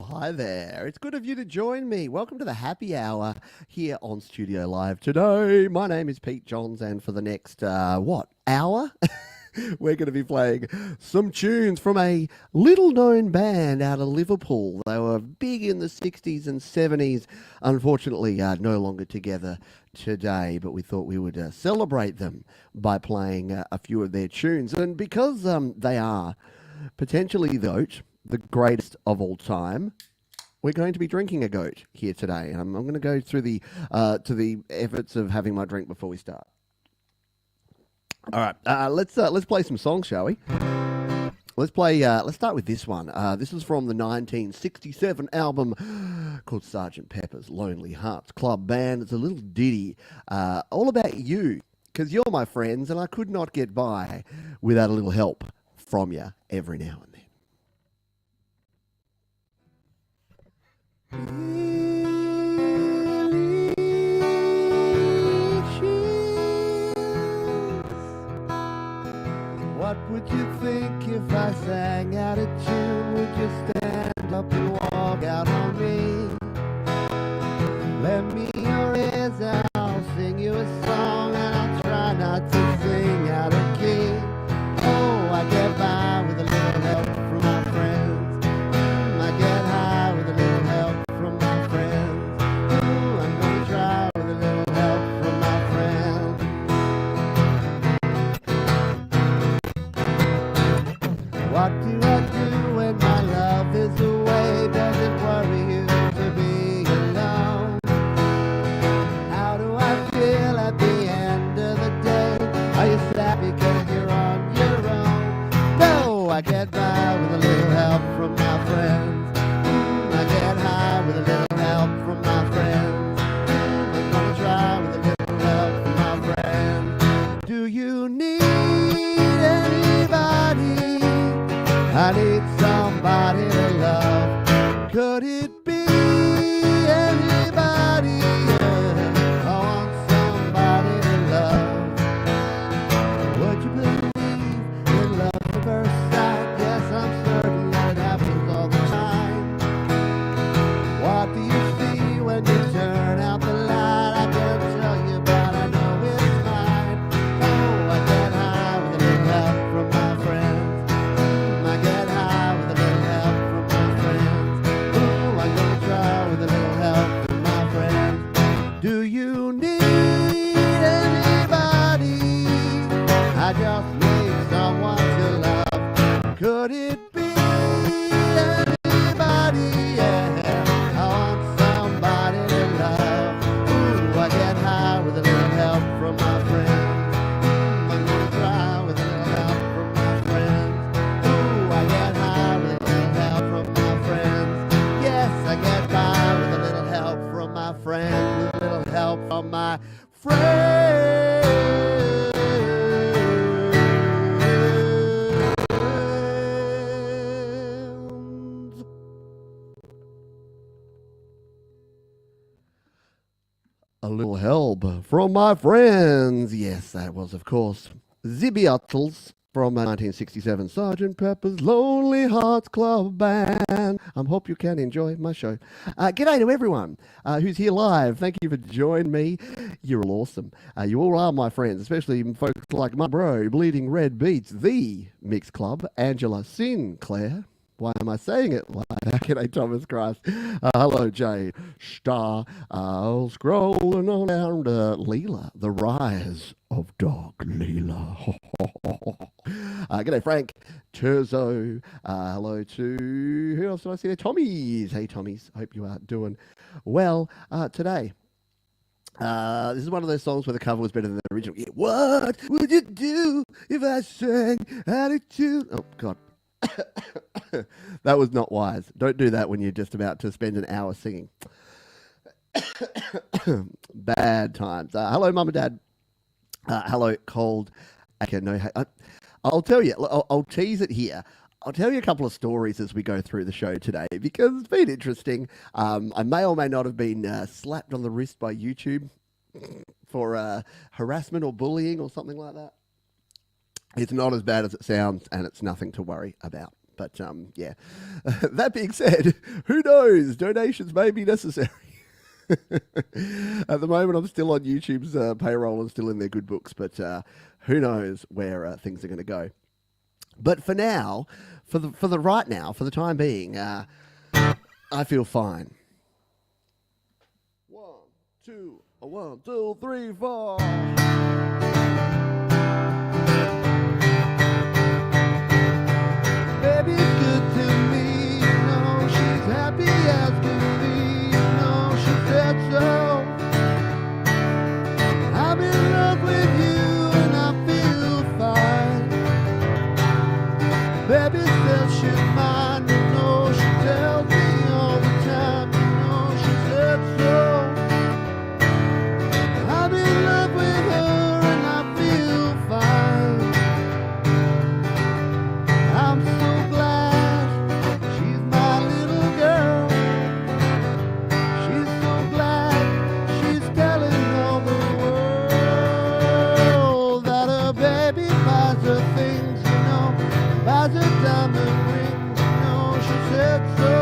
hi there. It's good of you to join me. Welcome to the happy hour here on Studio Live today. My name is Pete Johns, and for the next, hour? We're going to be playing some tunes from a little-known band out of Liverpool. They were big in the 60s and 70s. Unfortunately, no longer together today, but we thought we would celebrate them by playing a few of their tunes. And because they are potentially the greatest of all time, we're going to be drinking a goat here today. And I'm going to go through the to the efforts of having my drink before we start. All right, let's play some songs, shall we? Let's start with this one. This is from the 1967 album called Sgt. Pepper's Lonely Hearts Club Band. It's a little ditty all about you, because you're my friends, and I could not get by without a little help from you every now and then. What would you think if I sang out of tune? Would you stand up and walk out on me? Lend me your ears and I'll sing you a song, and I'll try not to sing out of key. Oh, I get by with a little help from my friends. I get high with a little help from my friends. I'm gonna try with a little help from my friends. What do I do when my love is away? Does it worry you to be alone? How do I feel at the end of the day? Are you sad because you're on your own? No, I get by with a little help from my friends. I get high with a little help from my friends. I'm gonna try with a little help from my friends. Do you need anybody? I need somebody to love. Could it be anybody? Yeah. I want somebody to love. Would you believe in love at first sight? Yes, I'm certain that it happens all the time. What do you see when you turn out the light? I can't tell you, but I know it's mine. Oh, I get high with a little help from my friends. I get high with a little help from my friends. Oh, I'm gonna try with a little help from my friends. Do you need anybody? I just need someone to love. Could it be anybody? Yeah, I want somebody to love. Ooh, I get high with a little help from my friends. I'm gonna try with a little help from my friends. Ooh, I get high with a little help from my friends. Yes, I get by with a little help from my friends. With a little help from my friends. A little help from my friends. Yes, that was, of course, the Beatles from 1967 Sgt. Pepper's Lonely Hearts Club Band. I hope you can enjoy my show. G'day to everyone who's here live. Thank you for joining me. You're all awesome. You all are my friends, especially folks like my bro, Bleeding Red Beats, the Mix Club, Angela Sinclair. Why am I saying it like that? G'day, Thomas Christ. Hello, Jay Star. Scrolling on down to Leela, the rise of Dog Leela. G'day, Frank Terzo. Hello to, who else did I see there? Tommies. Hey, Tommies. Hope you are doing well today. This is one of those songs where the cover was better than the original. Yeah, what would you do if I sang attitude? Oh, God. That was not wise. Don't do that when you're just about to spend an hour singing. Bad times. Hello, Mum and Dad. Hello, Cold. Okay, no, I'll tell you. I'll tease it here. I'll tell you a couple of stories as we go through the show today because it's been interesting. I may or may not have been slapped on the wrist by YouTube for harassment or bullying or something like that. It's not as bad as it sounds, and it's nothing to worry about. But yeah, that being said, who knows? Donations may be necessary. At the moment, I'm still on YouTube's payroll and still in their good books, but who knows where things are going to go. But for now, for the right now, for the time being, I feel fine. 1, 2, 1, 2, 3, 4. Baby's good to me, you know, she's happy as can be, you know, she said so. I'm in love with you and I feel fine. Baby says she's mine, you know, she tells me all the time, you know, she said so. I'm in love with her and I feel fine. I'm so glad she's my little girl. She's so glad she's telling all the world that her baby buys her things, you know, buys her diamond rings, you know, she said so.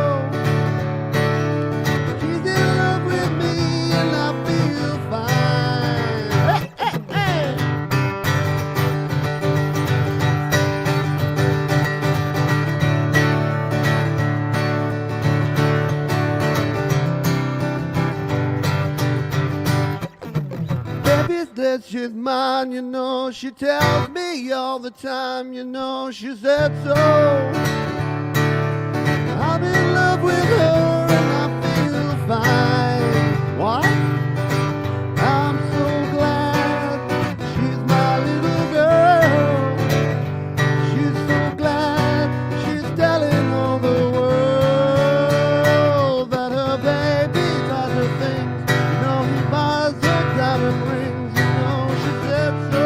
She's in love with me and I feel fine. Hey, hey, hey. Baby says she's mine, you know, she tells me all the time, you know, she said so. I'm in love with her and I feel fine. Why? I'm so glad she's my little girl. She's so glad she's telling all the world that her baby buys her things, you know, he buys her diamond rings, you know, she said so.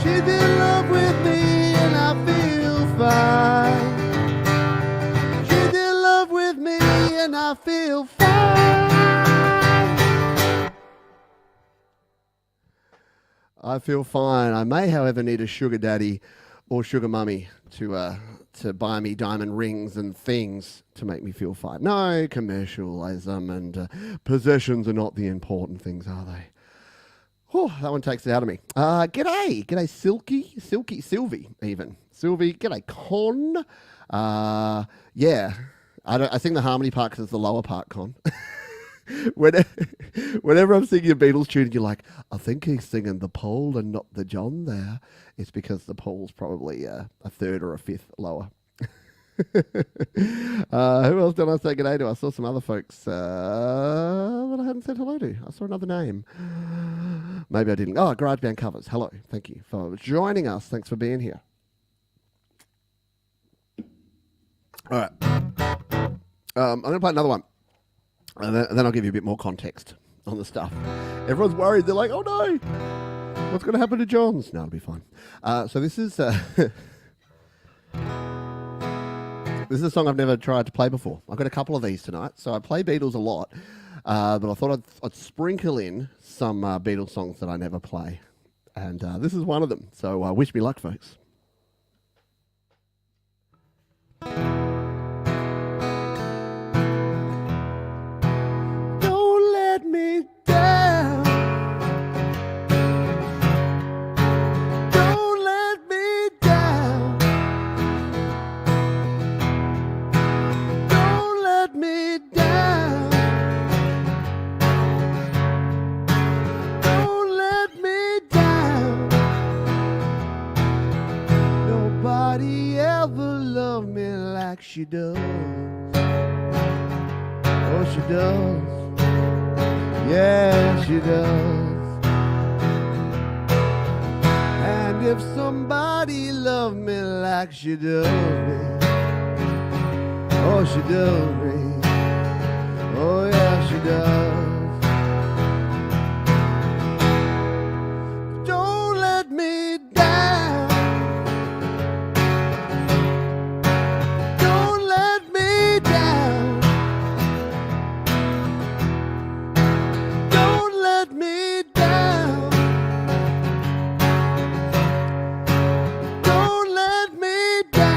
She's in love with me and I feel fine. She's in love with me and I feel fine. I feel fine. I may, however, need a sugar daddy or sugar mummy to buy me diamond rings and things to make me feel fine. No, commercialism and possessions are not the important things, are they? Oh, that one takes it out of me. G'day, Sylvie, even. Sylvie, g'day, Con. Yeah, I think the harmony part is the lower part, Con. Whenever I'm singing a Beatles tune, you're like, I think he's singing the Paul and not the John there. It's because the Paul's probably a third or a fifth lower. Who else did I say g'day to? I saw some other folks that I hadn't said hello to. I saw another name. Maybe I didn't. Oh, Garage Band Covers. Hello. Thank you for joining us. Thanks for being here. All right. I'm going to play another one. And then I'll give you a bit more context on the stuff. Everyone's worried. They're like, oh no, what's going to happen to Johns? No, it'll be fine. So this is this is a song I've never tried to play before. I've got a couple of these tonight. So I play Beatles a lot, but I thought I'd sprinkle in some Beatles songs that I never play. And this is one of them. So wish me luck, folks. Me down. Don't let me down. Don't let me down. Don't let me down. Nobody ever loved me like she does. Oh, she does. Yeah, she does. And if somebody loved me like she does me, oh, she does me. Oh, yeah, she does. Don't let me down. Don't let me down. Let me down. Don't let me down.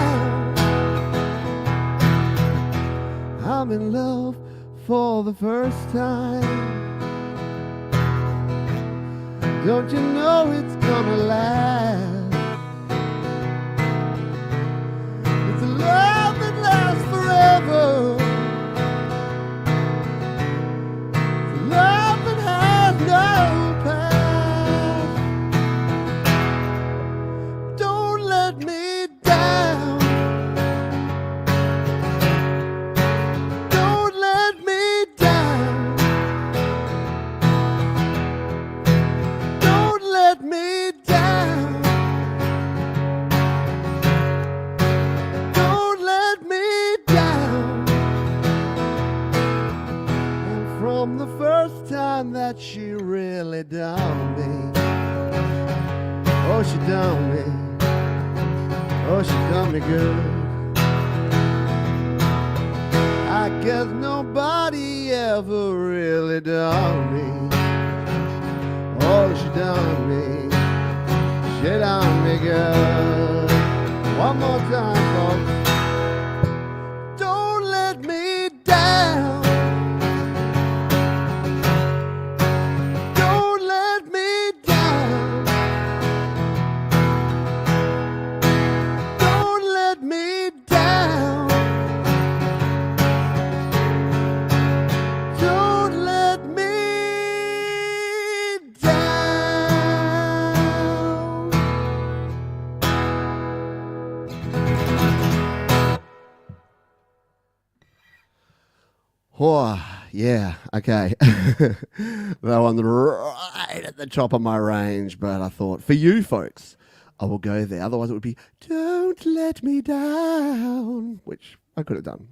in love for the first time. Don't you know it's gonna last? It's a love that lasts forever. It's a love that has no past. Don't let me down. Don't let me down. Don't let me down. Don't let me down. And from the first time that she really done me, oh, she done me, oh, she done me good. I guess nobody ever really done me. Oh, she done me, she done me good. One more time, folks. Don't let me down. Don't let me down. Don't let me down. Don't let me oh, yeah, okay. That one's right at the top of my range, but I thought, for you folks, I will go there. Otherwise it would be, don't let me down, which I could have done.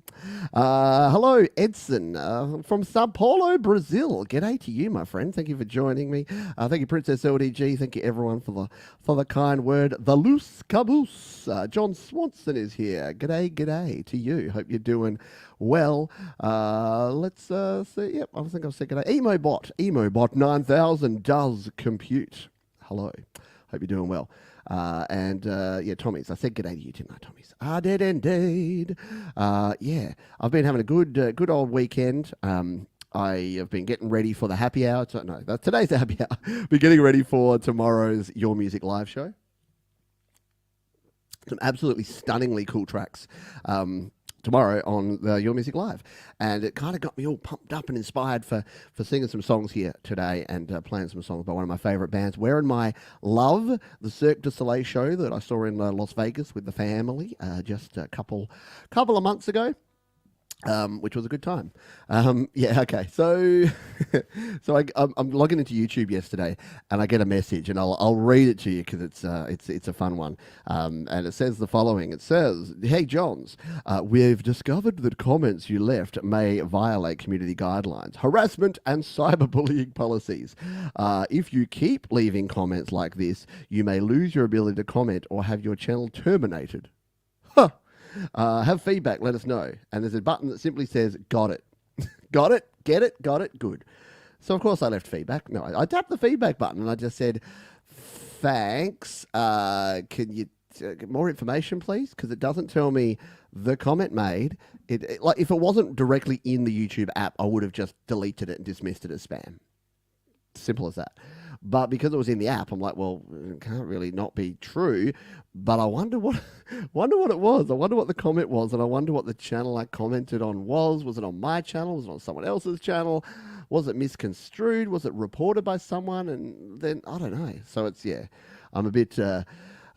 Hello, Edson from Sao Paulo, Brazil. G'day to you, my friend. Thank you for joining me. Thank you, Princess LDG. Thank you, everyone, for the kind word. The loose caboose. John Swanson is here. G'day to you. Hope you're doing well. Let's see. Yep, I think I've said g'day. Emobot 9000 does compute. Hello. Hope you're doing well. Yeah, Tommy's. I said g'day to you, didn't I, Tommy's? I did indeed. Yeah, I've been having a good old weekend. I have been getting ready for the happy hour. Today's the happy hour. Been getting ready for tomorrow's Your Music live show. Some absolutely stunningly cool tracks. Tomorrow on Your Music Live. And it kind of got me all pumped up and inspired for singing some songs here today and playing some songs by one of my favourite bands. Wearing my Love, the Cirque du Soleil show that I saw in Las Vegas with the family just a couple of months ago. Which was a good time. Yeah, okay. So, I'm logging into YouTube yesterday, and I get a message, and I'll read it to you because it's a fun one. And it says the following. It says, "Hey Johns, we've discovered that comments you left may violate community guidelines, harassment, and cyberbullying policies. If you keep leaving comments like this, you may lose your ability to comment or have your channel terminated." Huh. Have feedback, let us know. And there's a button that simply says, got it. Got it, get it, got it, good. So, of course, I left feedback. No, I tapped the feedback button and I just said, thanks. Can you get more information, please? Because it doesn't tell me the comment made. Like, if it wasn't directly in the YouTube app, I would have just deleted it and dismissed it as spam. Simple as that. But because it was in the app, I'm like, well, it can't really not be true. But I wonder what it was. I wonder what the comment was, and I wonder what the channel I commented on was. Was it on my channel? Was it on someone else's channel? Was it misconstrued? Was it reported by someone? And then I don't know. So it's I'm a bit.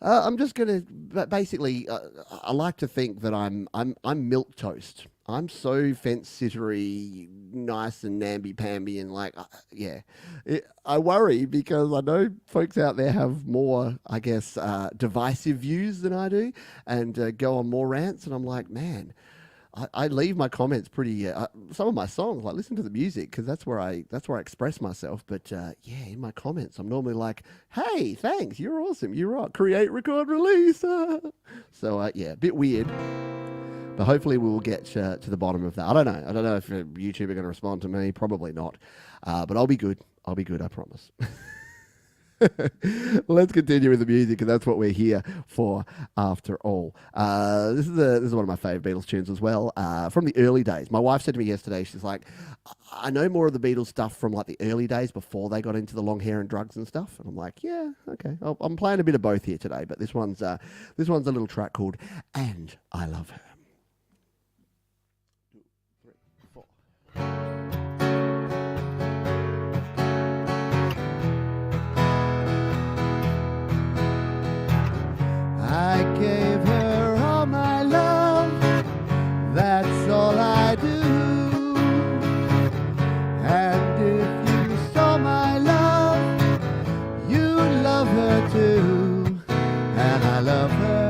I'm just gonna basically. I like to think that I'm milk toast. I'm so fence-sittery, nice and namby-pamby, and I worry because I know folks out there have more, I guess, divisive views than I do, and go on more rants. And I'm like, man, I leave my comments pretty. Some of my songs, like listen to the music because that's where I express myself. But in my comments, I'm normally like, hey, thanks, you're awesome, you rock, create, record, release. So a bit weird. But hopefully we will get to the bottom of that. I don't know. I don't know if YouTube are going to respond to me. Probably not. But I'll be good. I promise. Let's continue with the music, and that's what we're here for, after all. This is one of my favourite Beatles tunes as well, from the early days. My wife said to me yesterday, she's like, "I know more of the Beatles stuff from like the early days before they got into the long hair and drugs and stuff." And I'm like, "Yeah, okay. I'm playing a bit of both here today, but this one's a little track called "And I Love Her." 2, 3, 4. I gave her all my love, that's all I do. And if you saw my love, you'd love her too. And I love her.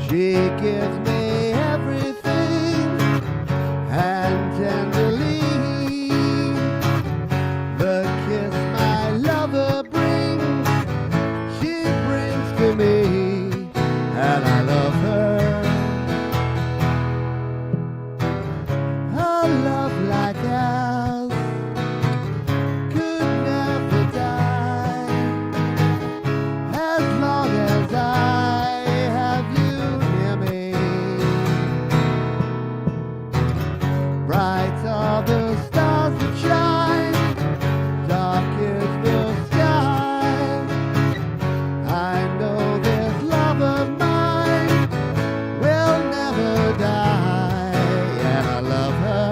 She gives me everything, and tenderly the kiss my lover brings, she brings to me, and I love her. A love like ours could never die, as long as I have you near me. Bright are the stars that shine, dark is the sky. I know this love of mine will never die, and I love her.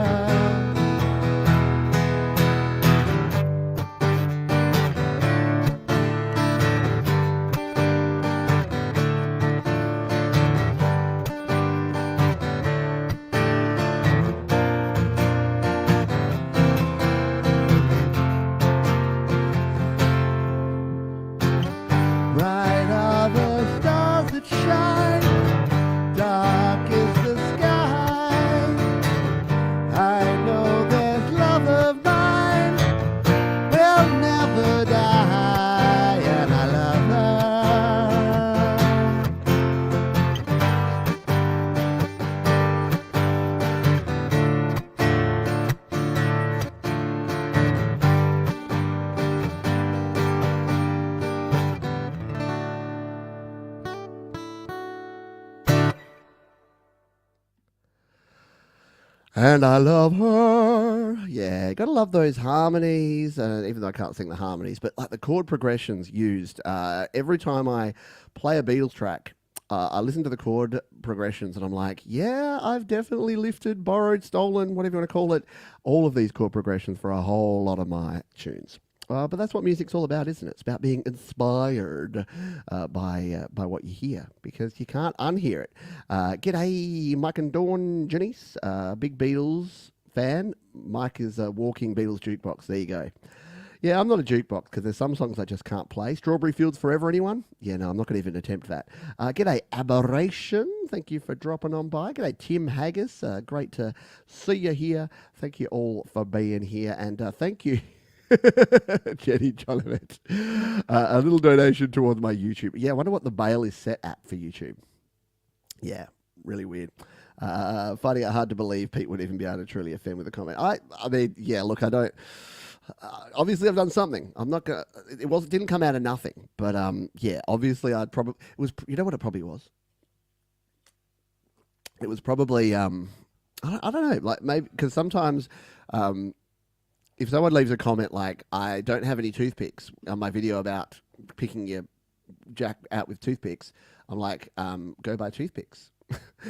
Bright are the stars that shine, dark is the sky. I know this love of mine will never die, and I love her. And I love her. Yeah, gotta love those harmonies, even though I can't sing the harmonies, but like the chord progressions used. Every time I play a Beatles track, I listen to the chord progressions and I'm like, yeah, I've definitely lifted, borrowed, stolen, whatever you want to call it, all of these chord progressions for a whole lot of my tunes. But that's what music's all about, isn't it? It's about being inspired by what you hear, because you can't unhear it. G'day, Mike and Dawn Janice, big Beatles fan. Mike is a walking Beatles jukebox. There you go. Yeah, I'm not a jukebox because there's some songs I just can't play. Strawberry Fields Forever, anyone? Yeah, no, I'm not going to even attempt that. G'day, Aberration. Thank you for dropping on by. G'day, Tim Haggis. Great to see you here. Thank you all for being here. And thank you, Jenny Jolivet. A little donation towards my YouTube. Yeah, I wonder what the Bail is set at for YouTube. Yeah, really weird. Finding it hard to believe Pete would even be able to truly offend with a comment. I mean, yeah, look, I don't... obviously, I've done something. I'm not gonna. It didn't come out of nothing. But yeah, obviously, I'd probably. It was. You know what it probably was. It was probably. I don't know. Like maybe because sometimes, if someone leaves a comment like, "I don't have any toothpicks," on my video about picking your jack out with toothpicks, I'm like, "Go buy toothpicks."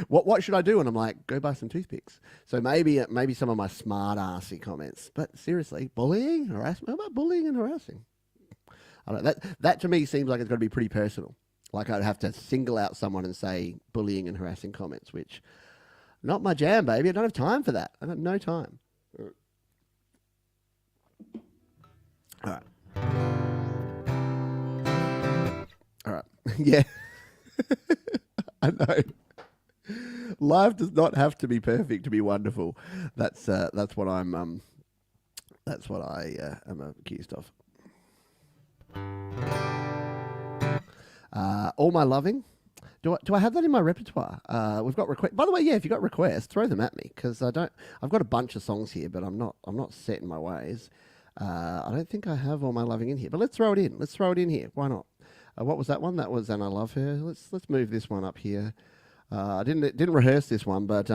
What should I do? And I'm like, go buy some toothpicks. So maybe some of my smart arsey comments. But seriously, bullying, harassment. How about bullying and harassing? I don't know. That to me seems like it's got to be pretty personal. Like I'd have to single out someone and say bullying and harassing comments, which not my jam, baby. I don't have time for that. I got no time. All right. All right. Yeah. I know. Life does not have to be perfect to be wonderful. That's what I'm that's what I am accused of. All My Loving. Do I have that in my repertoire? We've got requests. By the way, yeah, if you've got requests, throw them at me because I've got a bunch of songs here, but I'm not set in my ways. I don't think I have All My Loving in here, but let's throw it in. Let's throw it in here. Why not? What was that one? That was And I Love Her. Let's move this one up here. I didn't rehearse this one, but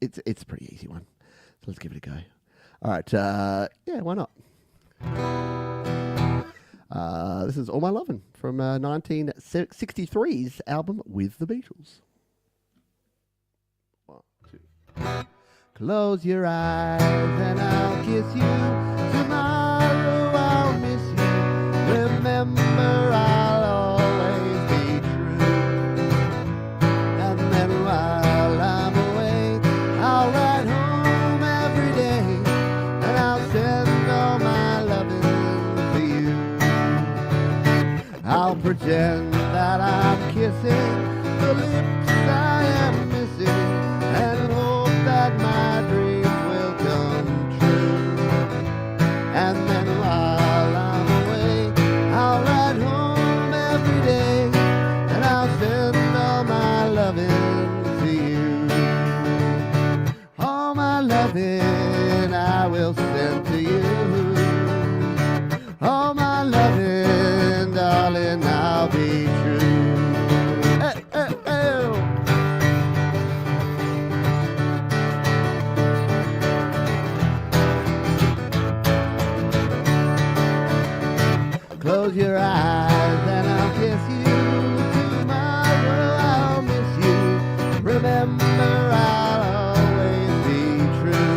it's a pretty easy one. So let's give it a go. All right. Yeah, why not? This is All My Lovin' from 1963's album With the Beatles. 1, 2. Close your eyes and I'll kiss you. Tomorrow I'll miss you. Remember I'll always be true. And then while I'm away, I'll ride home every day. And I'll send all my loving to you. I'll pretend that I'm kissing the lips I am missing. And hope that my dreams will come true. And then while I'm away, I'll ride home every day. And I'll send all my loving to you. All my loving I will send to you. All my loving, darling, I'll be true. Hey, hey, hey. Close your eyes and I'll kiss you. Tomorrow I'll miss you. Remember I'll always be true.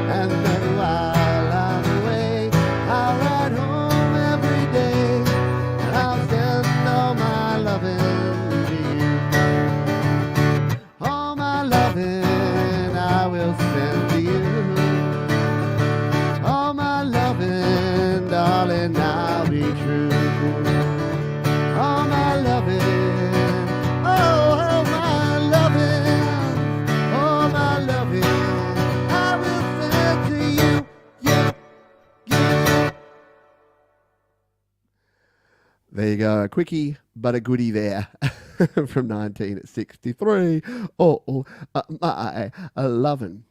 And then while I'm away, I'll ride home every day. And I'll send all my loving to you. All my loving I will send to you. All my loving, darling, I'll be true. All my loving, oh, my loving, all my loving, I will send to you. Yeah, yeah. There you go, a quickie but a goodie there from 1963. Oh, my loving.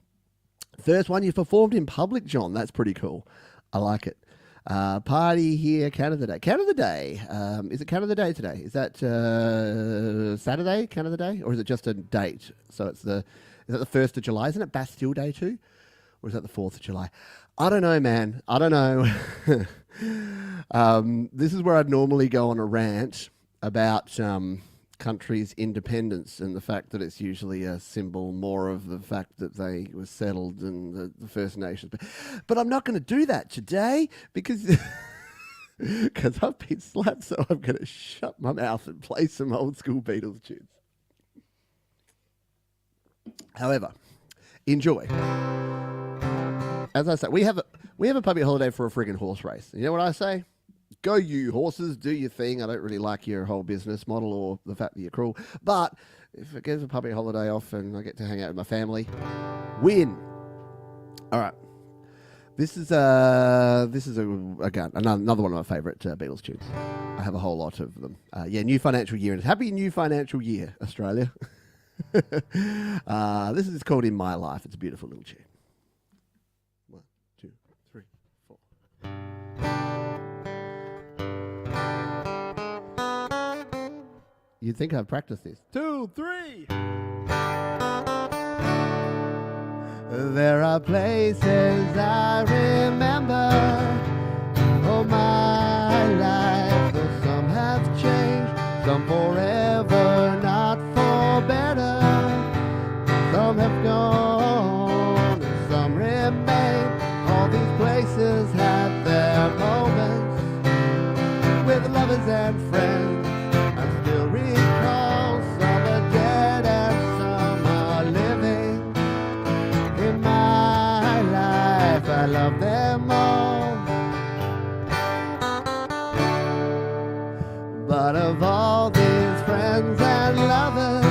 First one you performed in public, John. That's pretty cool. I like it. Party here, Canada Day. Canada Day. Is it Canada Day today? Is that Saturday, Canada Day? Or is it just a date? So is that the 1st of July? Isn't it Bastille Day too? Or is that the 4th of July? I don't know, man. I don't know. This is where I'd normally go on a rant about country's independence and the fact that it's usually a symbol more of the fact that they were settled in the First Nations. But I'm not going to do that today because I've been slapped, so I'm going to shut my mouth and play some old school Beatles tunes. However, enjoy. As I say, we have a public holiday for a friggin' horse race. You know what I say? Go you horses, do your thing. I don't really like your whole business model or the fact that you're cruel. But if it gives a public holiday off and I get to hang out with my family, win. All right. This is again another one of my favourite Beatles tunes. I have a whole lot of them. New financial year. And happy new financial year, Australia. This is called In My Life. It's a beautiful little tune. 1, 2, 3, 4. You'd think I've practiced this. 2, 3. There are places I remember all my life, though some have changed, some forever, not for better. Some have gone and some remain. All these places had their moments with lovers and friends. I still recall some are dead and some are living. In my life I love them all, but of all these friends and lovers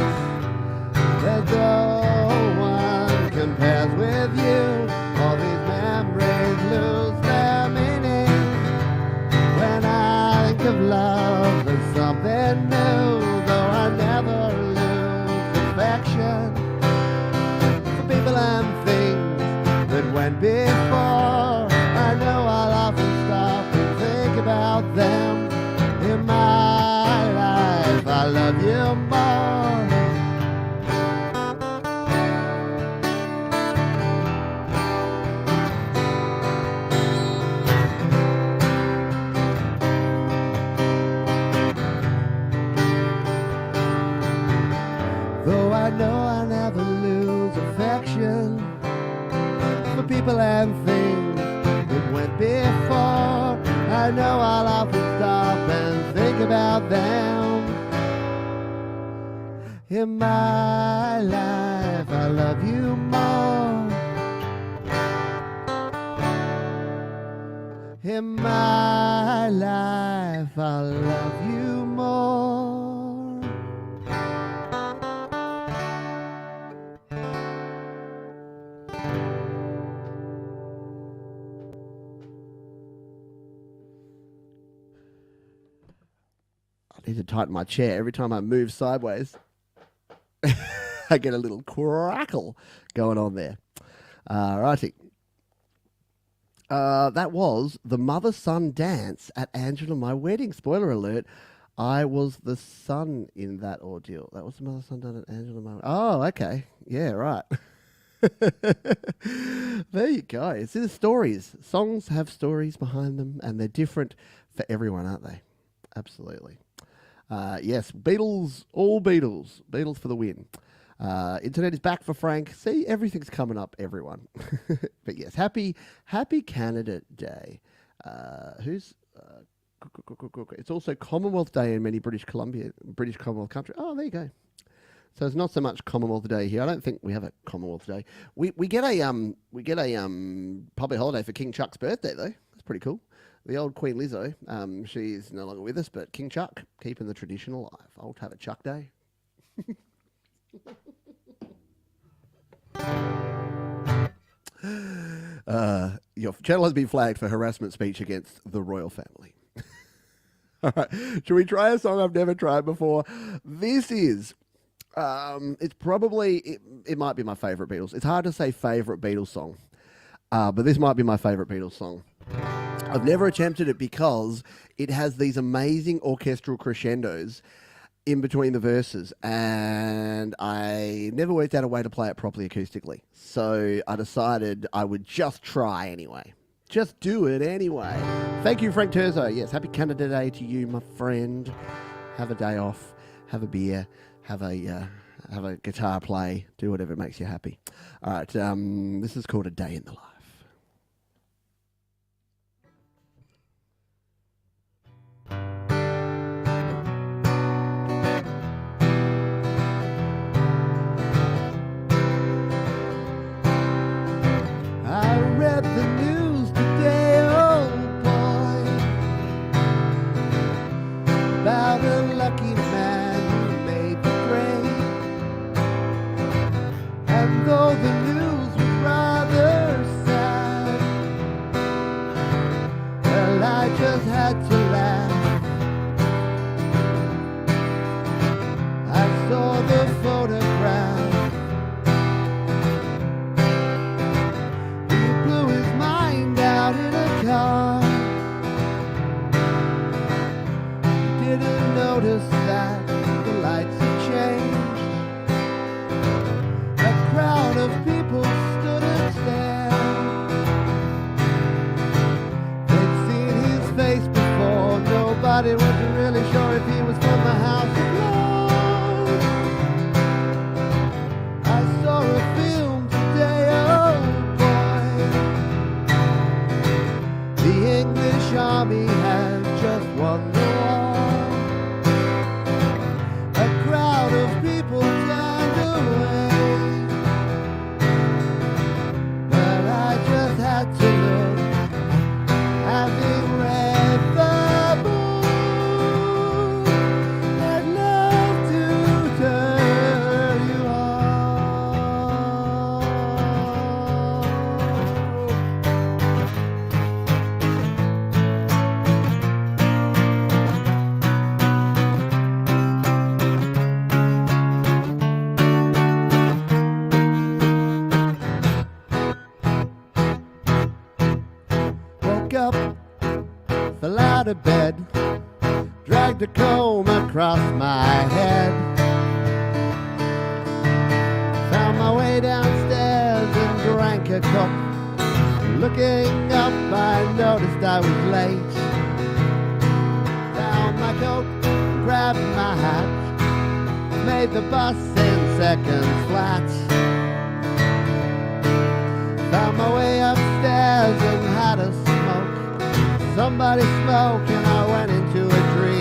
love you more. Though I know I'll never lose affection for people and things that went before, I know I'll often stop and think about them. In my life, I love you more. In my life, I love you more. I need to tighten my chair. Every time I move sideways, I get a little crackle going on there. Righty. That was the mother-son dance at Angela My Wedding. Spoiler alert, I was the son in that ordeal. That was the mother-son dance at Angela My Wedding. Oh, okay. Yeah, right. There you go. It's the stories. Songs have stories behind them, and they're different for everyone, aren't they? Absolutely. Yes, Beatles, all Beatles. Beatles for the win. Internet is back for Frank. See, everything's coming up, everyone. But yes, happy Canada Day. It's also Commonwealth Day in many British Commonwealth countries. Oh, there you go. So it's not so much Commonwealth Day here. I don't think we have a Commonwealth Day. We get a public holiday for King Chuck's birthday though. That's pretty cool. The old Queen Lizzo, she's no longer with us, but King Chuck, keeping the tradition alive. I'll have a Chuck Day. Your channel has been flagged for harassment speech against the royal family. All right, should we try a song I've never tried before? This is, it's probably, it might be my favourite Beatles. It's hard to say favourite Beatles song, but this might be my favourite Beatles song. I've never attempted it because it has these amazing orchestral crescendos in between the verses, and I never worked out a way to play it properly acoustically. So I decided I would just try anyway. Just do it anyway. Thank you, Frank Terzo. Yes, happy Canada Day to you, my friend. Have a day off, have a beer, have a guitar play, do whatever makes you happy. All right, this is called A Day in the Life. Read the news today, oh boy, about a lucky man who made the grade. And though the news was rather sad, well, I just had to laugh. I saw the photograph. Didn't notice that the lights had changed. A crowd of people stood and stared. They'd seen his face before. Nobody was really sure if he was from the House of Lords. I saw a film today, oh boy. The English army had just won the war. Of people turned away, but I just had to look, having read the book, I'd love to tell you up, fell out of bed, dragged a comb across my head. Found my way downstairs and drank a cup. Looking up, I noticed I was late. Found my coat, grabbed my hat, made the bus in seconds flat. Found my way upstairs and had a smoke. Somebody smoked and I went into a dream.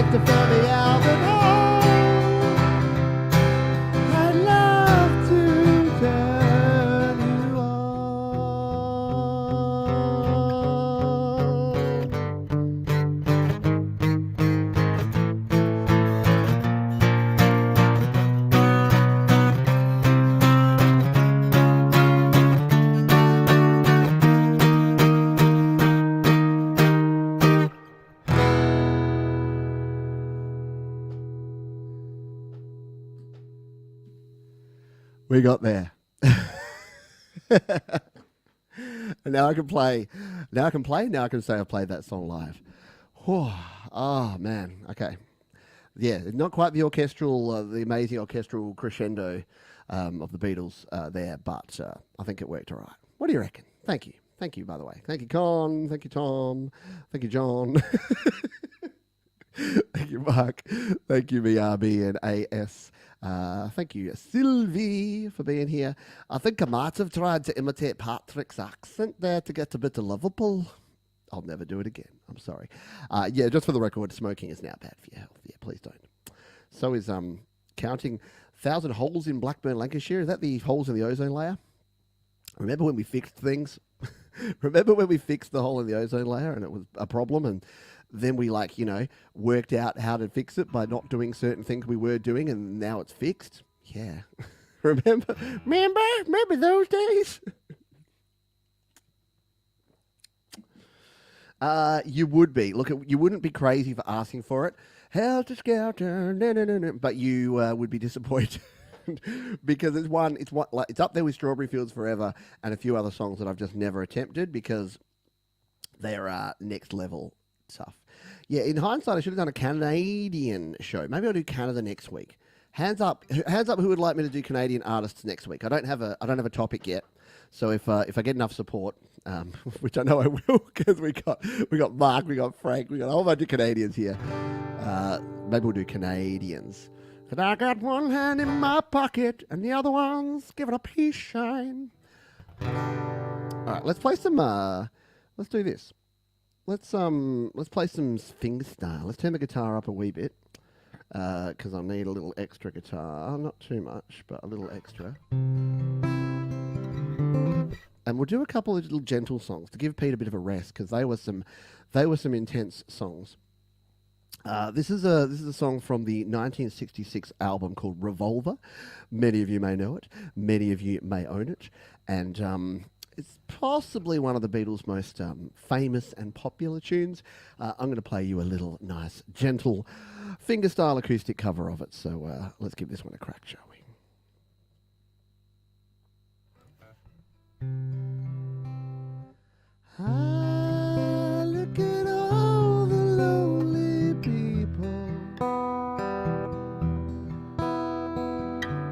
To fill me out with I'd love to turn you on. We got there. And now I can play. Now I can say I played that song live. Oh, man. Okay. Yeah, not quite the orchestral, the amazing orchestral crescendo of the Beatles there, but I think it worked all right. What do you reckon? Thank you. Thank you, by the way. Thank you, Con. Thank you, Tom. Thank you, John. Thank you, Mark. Thank you, BRB and AS. Thank you, Sylvie, for being here. I think I might have tried to imitate Patrick's accent there to get a bit of Liverpool. I'll never do it again. I'm sorry. Yeah, just for the record, smoking is now bad for your health. Yeah, please don't. So is counting 1,000 holes in Blackburn, Lancashire. Is that the holes in the ozone layer? Remember when we fixed things? Remember when we fixed the hole in the ozone layer and it was a problem, and then we worked out how to fix it by not doing certain things we were doing, and now it's fixed? Yeah. Remember those days? You would be. Look, you wouldn't be crazy for asking for it. Helter Skelter, no. But you would be disappointed. Because it's up there with Strawberry Fields Forever and a few other songs that I've just never attempted because they're next level stuff. Yeah, in hindsight, I should have done a Canadian show. Maybe I'll do Canada next week. Hands up who would like me to do Canadian artists next week. I don't have a topic yet. So if I get enough support, which I know I will, because we got Mark, we got Frank, we got a whole bunch of Canadians here. Maybe we'll do Canadians. And I got one hand in my pocket and the other one's giving a peace shine. All right, let's play some. Let's do this. Let's play some fingerstyle. Let's turn the guitar up a wee bit because I need a little extra guitar. Not too much, but a little extra. And we'll do a couple of little gentle songs to give Pete a bit of a rest because they were some intense songs. This is a song from the 1966 album called Revolver. Many of you may know it. Many of you may own it. And it's possibly one of the Beatles' most famous and popular tunes. I'm going to play you a little nice, gentle, fingerstyle acoustic cover of it. So let's give this one a crack, shall we? I look at all the lonely people.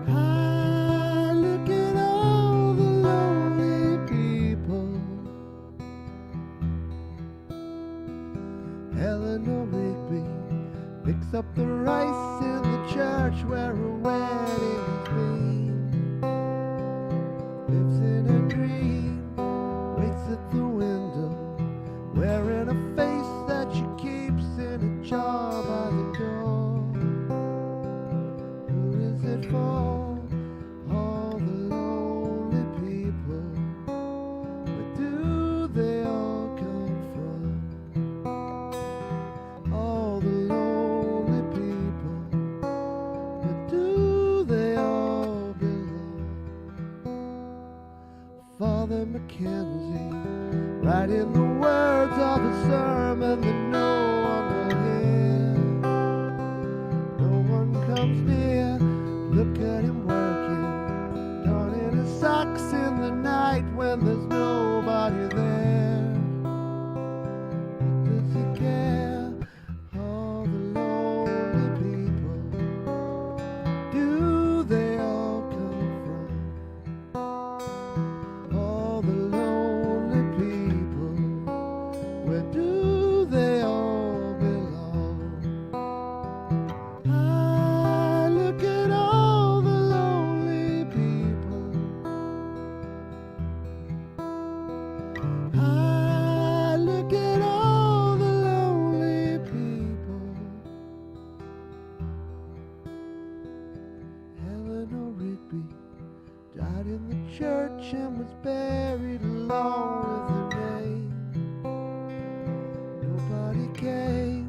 I look at all the lonely people. Eleanor Rigby picks up the rice in the church where a lives in a dream, waits at the window, wearing a face that she keeps in a jar by the door. Who is it for? All the lonely people. Where do they all come from? All the lonely people. Where do they all belong? Father Mackenzie, writing the words of a sermon that no one will hear. No one comes near. Look at him working, darning his socks in the night when there's nobody there. What does he care? All the lonely people. Do they all come from? All the lonely people. Where do they all belong? I look at all the lonely people. I look at all the lonely people. Eleanor Rigby died in the church and was buried along with her name. Nobody came.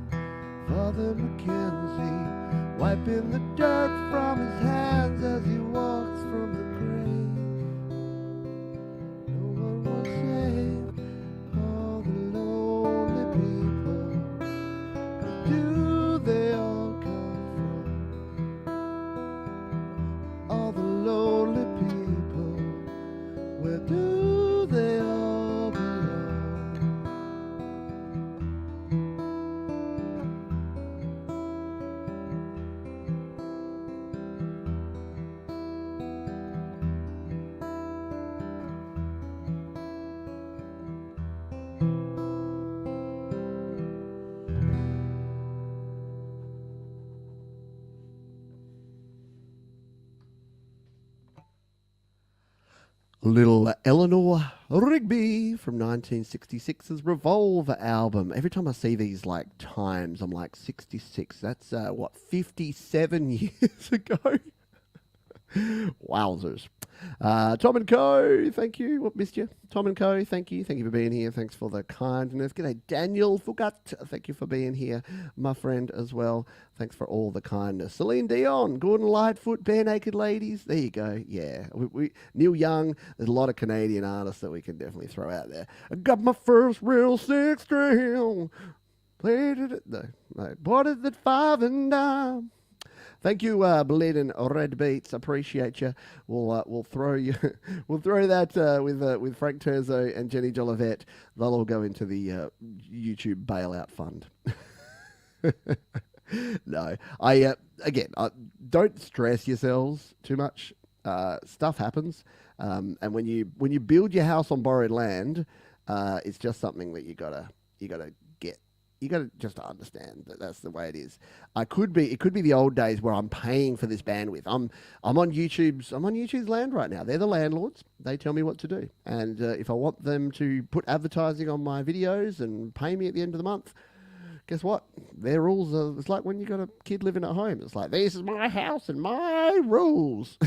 Father Mackenzie wiping the dirt from his hands as he walks from the grave. No one was saved. All the lonely people. Where do they all come from? All the lonely people. Where do they all belong? Little Eleanor Rigby from 1966's Revolver album. Every time I see these like times, I'm like 66. That's 57 years ago. Wowzers. Tom and Co, thank you. What missed you? Tom and Co, thank you. Thank you for being here. Thanks for the kindness. G'day, Daniel Fugat. Thank you for being here, my friend, as well. Thanks for all the kindness. Celine Dion, Gordon Lightfoot, Bare Naked Ladies. There you go. Yeah. Neil Young. There's a lot of Canadian artists that we can definitely throw out there. I got my first real six string. Played it at bought it at 5 and dime. Thank you, Bled and Red Beats. Appreciate you. We'll throw you. We'll throw that with Frank Terzo and Jenny Jolivet. They'll all go into the YouTube bailout fund. No, don't stress yourselves too much. Stuff happens, and when you build your house on borrowed land, it's just something that you gotta get. You got to just understand that that's the way it is. It could be the old days where I'm paying for this bandwidth. I'm on YouTube's land right now. They're the landlords. They tell me what to do. And if I want them to put advertising on my videos and pay me at the end of the month, guess what? Their rules are, it's like when you got a kid living at home. It's like, this is my house and my rules.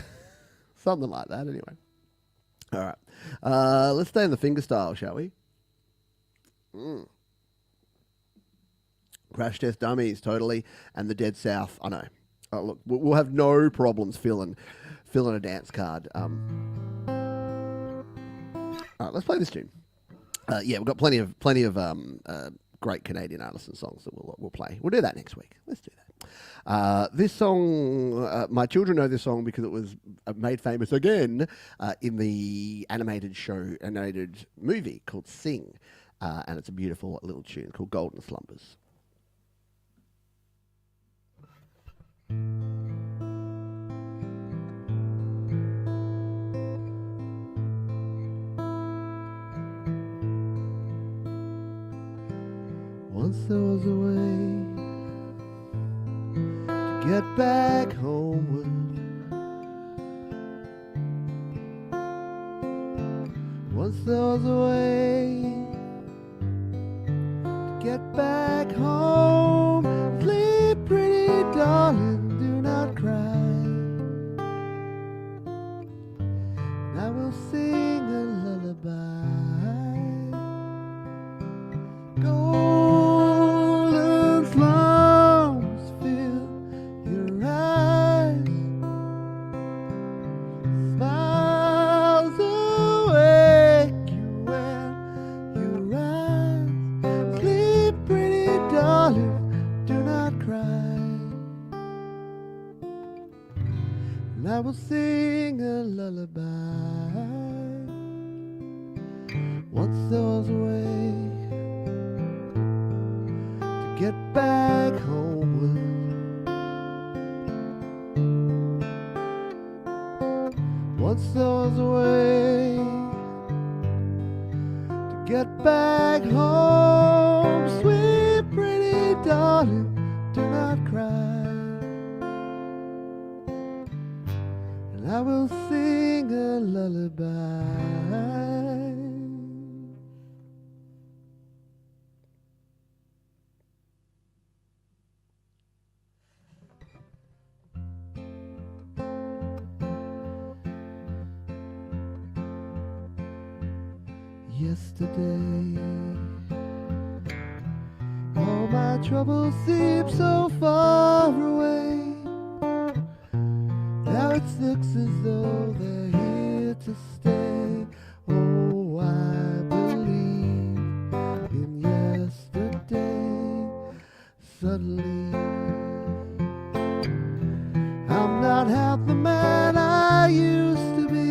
Something like that anyway. All right. Let's stay in the fingerstyle, shall we? Crash Test Dummies, totally, and the Dead South. I know. Oh, look, we'll have no problems filling a dance card. All right, let's play this tune. We've got plenty of great Canadian artists and songs that we'll play. We'll do that next week. Let's do that. This song, my children know this song because it was made famous again in the animated movie called Sing, and it's a beautiful little tune called Golden Slumbers. Once there was a way to get back homeward. Once there was a way to get back home. Sleep, pretty darling, do not cry. And I will sing a lullaby. Golden slumbers fill your eyes. Smiles awake you when you rise. Sleep, pretty darling, do not cry. And I will sing a lullaby. Once there was a way to get back homeward. Once there was a way to get back home. Sweet, pretty darling, do not cry. And I will sing a lullaby. Yesterday, all my troubles seem so far away. Now it looks as though they're here to stay. Oh, I believe in yesterday. Suddenly, I'm not half the man I used to be.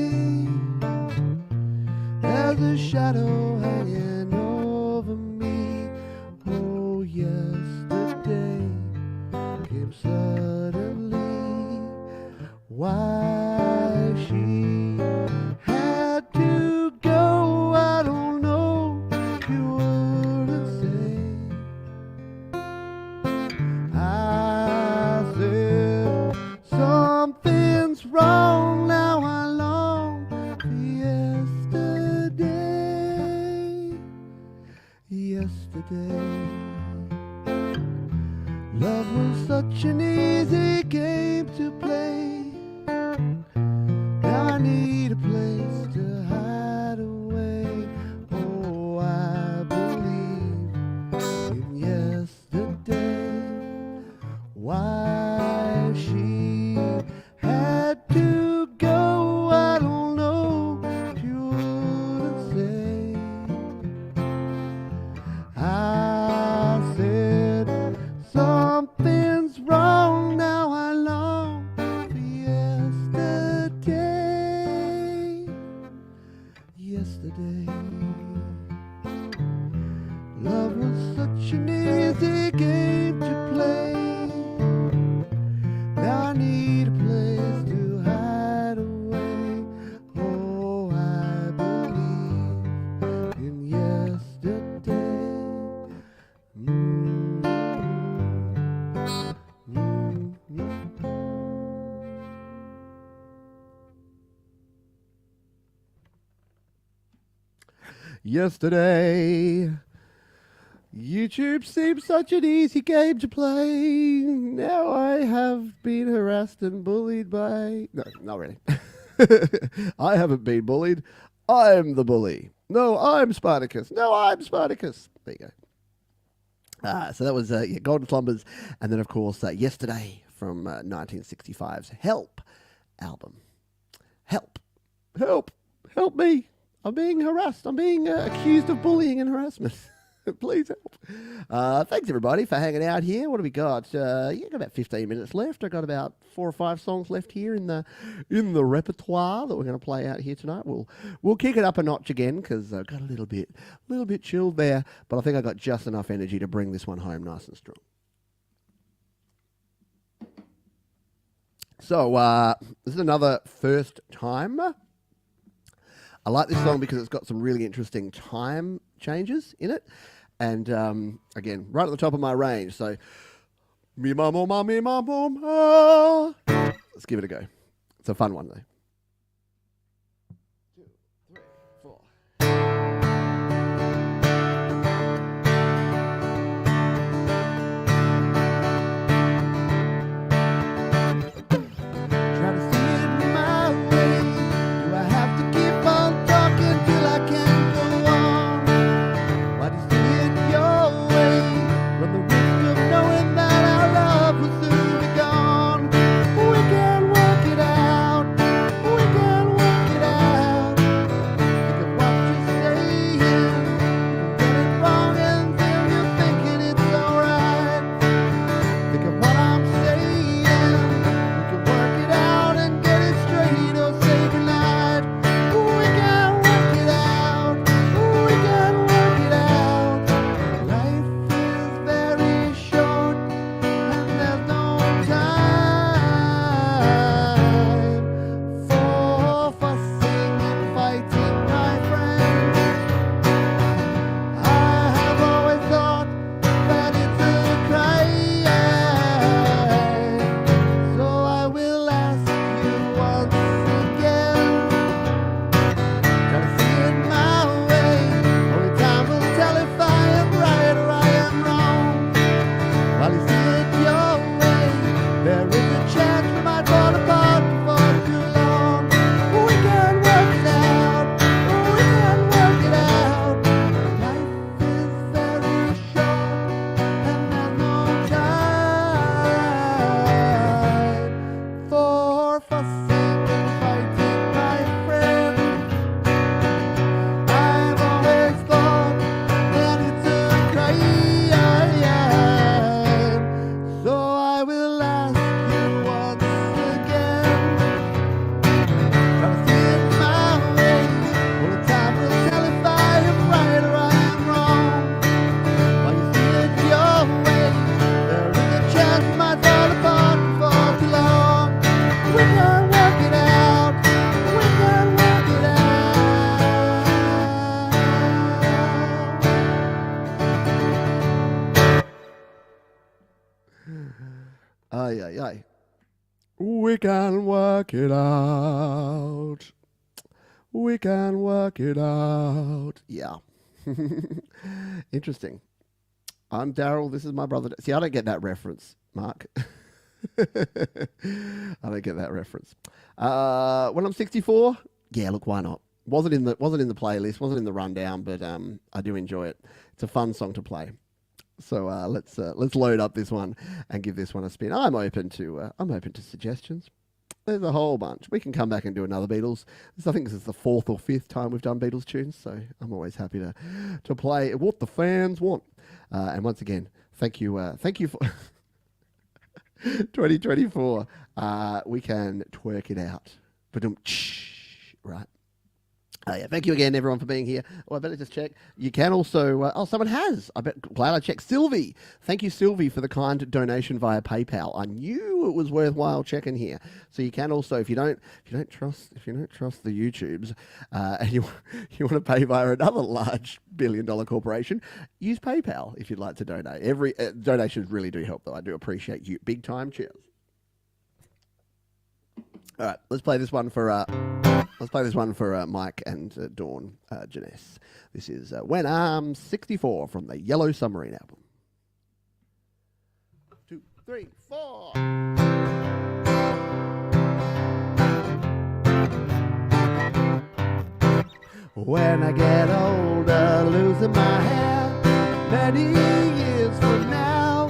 There's a shadow hanging over me. Oh, yesterday came suddenly. Why she had to go, I don't know. She wouldn't say. I said something's wrong. Now I long for yesterday. Yesterday, love was such an easy game to play. Now I need a place to hide away. Oh, I believe in yesterday. Why she had to go, I don't know. She wouldn't say. I said something's wrong. Now I long for yesterday. Yesterday, love was such an easy game to play. Now I need a place to hide away. Oh, I believe in yesterday. Yesterday, YouTube seemed such an easy game to play. Now I have been harassed and bullied by... No, not really. I haven't been bullied. I'm the bully. No, I'm Spartacus. No, I'm Spartacus. There you go. So that was Golden Slumbers. And then, of course, Yesterday from 1965's Help album. Help. Help. Help me. I'm being harassed. I'm being accused of bullying and harassment. Please help. Thanks, everybody, for hanging out here. What do we got? Got about 15 minutes left. I've got about 4 or 5 songs left here in the repertoire that we're going to play out here tonight. We'll kick it up a notch again because I got a little bit chilled there, but I think I got just enough energy to bring this one home nice and strong. So this is another first time. I like this song because it's got some really interesting time changes in it. And again, right at the top of my range. So, me ma mo ma me ma mo ma. Let's give it a go. It's a fun one though. 2, 3, 4. Ay, ay, ay. We can work it out. We can work it out. Yeah. Interesting. I'm Daryl. This is my brother. See, I don't get that reference, Mark. I don't get that reference. When I'm 64, yeah, look, why not? Wasn't in the playlist, wasn't in the rundown, but I do enjoy it. It's a fun song to play. So let's load up this one and give this one a spin. I'm open to suggestions. There's a whole bunch. We can come back and do another Beatles. I think this is the 4th or 5th time we've done Beatles tunes, so I'm always happy to play what the fans want. And once again, thank you for 2024. We can twerk it out. Right. Yeah, thank you again, everyone, for being here. Oh, I better just check. You can also... someone has. Glad I checked. Sylvie. Thank you, Sylvie, for the kind donation via PayPal. I knew it was worthwhile checking here. So you can also, if you don't trust the YouTubes, and you want to pay via another large billion-dollar corporation, use PayPal if you'd like to donate. Every donations really do help, though. I do appreciate you big time. Cheers. All right, let's play this one for Mike and Dawn Janess. This is When I'm 64 from the Yellow Submarine album. 2, 3, 4. When I get older, losing my hair, many years from now,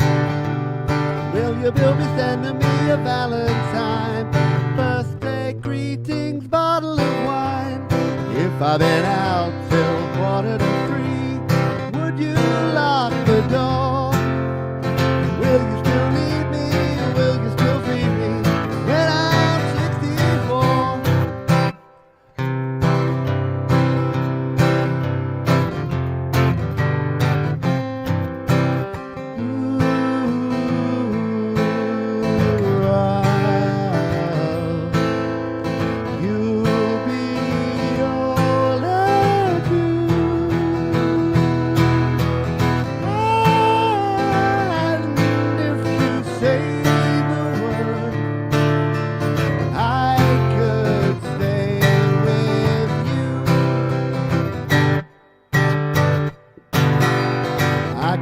will you be sending me a Valentine? Birthday greetings, bottle of wine. If I've been out till 2:45, would you lock the door? Will you still need me? Will you still feed me when I'm 64?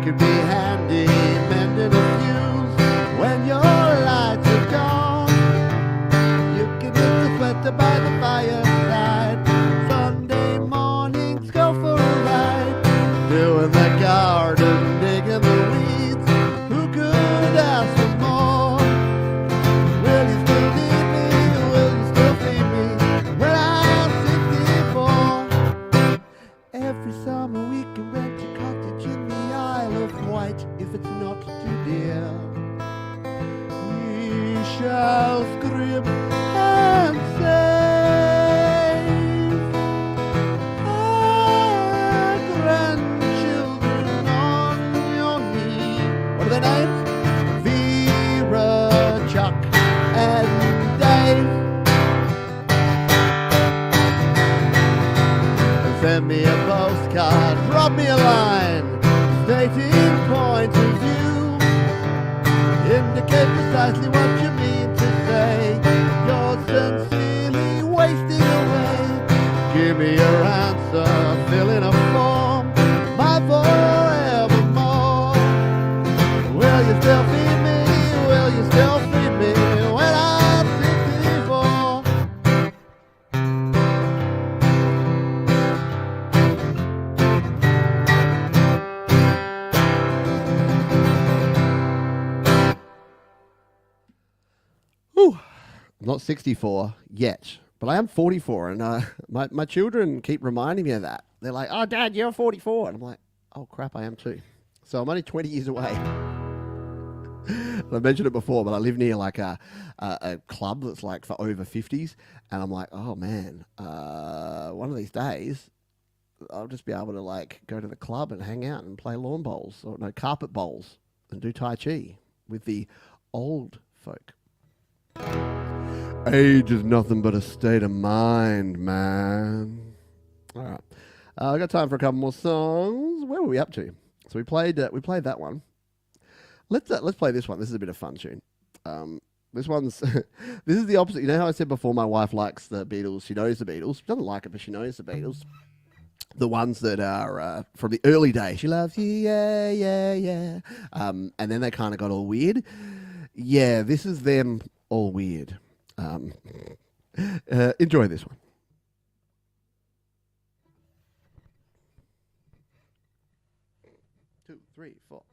Could be handy mending a fuse when your lights are gone. You can get the sweater by the fireside. Sunday mornings go for a ride, doing the garden, digging the weeds. Who could ask for more? Will you still need me? Will you still feed me when I'm 64? Every summer we can rent a cottage in the Isle of Wight, if it's not too dear. We shall scream and save our grandchildren on your knee. What are their names? Vera, Chuck, and Dave. Send me a postcard, drop me a line, stating point of view. Indicate precisely what you mean to say. You're sincerely wasting away. Give me your answer, fill in a form, my forevermore. Will you still feed me? Will you still feed me when I'm 64? I'm not 64 yet, but I am 44, and my children keep reminding me of that. They're like, "Oh, Dad, you're 44," and I'm like, "Oh crap, I am too." So I'm only 20 years away. I mentioned it before, but I live near like a club that's like for over 50s, and I'm like, "Oh man, one of these days, I'll just be able to like go to the club and hang out and play lawn bowls or no carpet bowls and do Tai Chi with the old folk." Age is nothing but a state of mind, man. All right, I got time for a couple more songs. Where were we up to? So we played that one. Let's play this one. This is a bit of fun tune. This one's this is the opposite. You know how I said before, my wife likes the Beatles. She knows the Beatles. She doesn't like it, but she knows the Beatles. The ones that are from the early days. She loves you, yeah, yeah, yeah. And then they kind of got all weird. Yeah, this is them all weird. Enjoy this one. 2, 3, 4.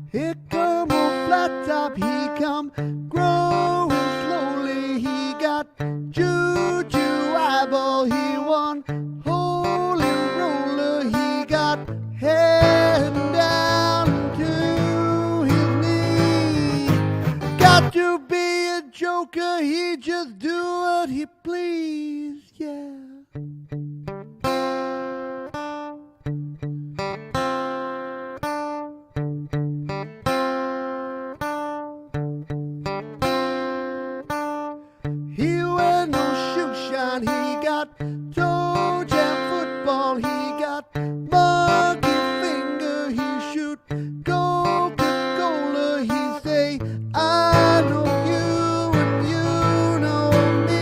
Here come on flat top, he come growing slowly. He got juju eyeball, he won holy roller. He got head down to his knee. Got to be a joker, he just do what he please, yeah. He wear no shoe shine, he got toe jam football, he got monkey finger, he shoot Coca-Cola, he say, I know you and you know me.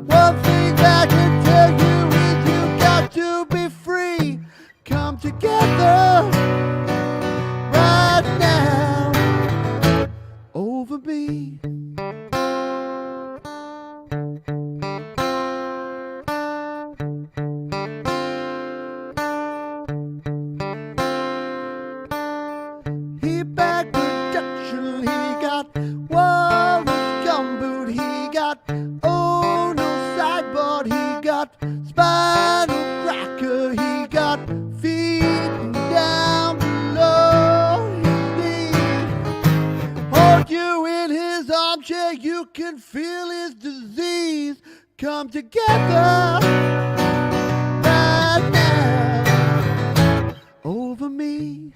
One thing I can tell you is you got to be free. Come together right now over me. He back production, he got walrus gumboot, he got oh no sideboard, he got spinal cracker, he got feet down below his knee. Hold you in his armchair, you can feel his disease. Come together right now over me.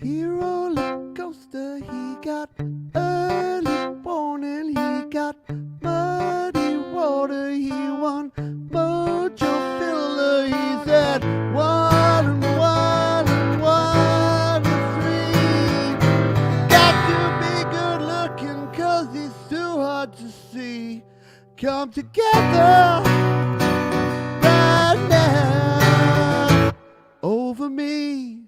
He roller coaster, he got early warning, he got muddy water, he won mojo filler, he said 1 and 1 and 1 and 3. Got to be good looking 'cause he's too hard to see. Come together right now over me.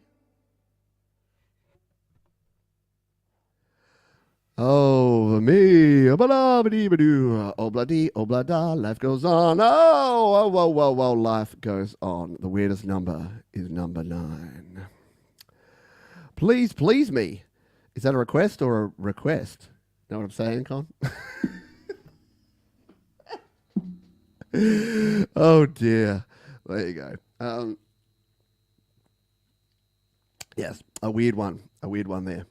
Over me, oh-blah-blah-blah-doo, oh-blah-dee, oh-blah-da, life goes on, oh, whoa, whoa, whoa, life goes on. The weirdest number is number 9. Please, please me. Is that a request or a request? Know what I'm saying, Con? Oh, dear. There you go. Yes, a weird one there.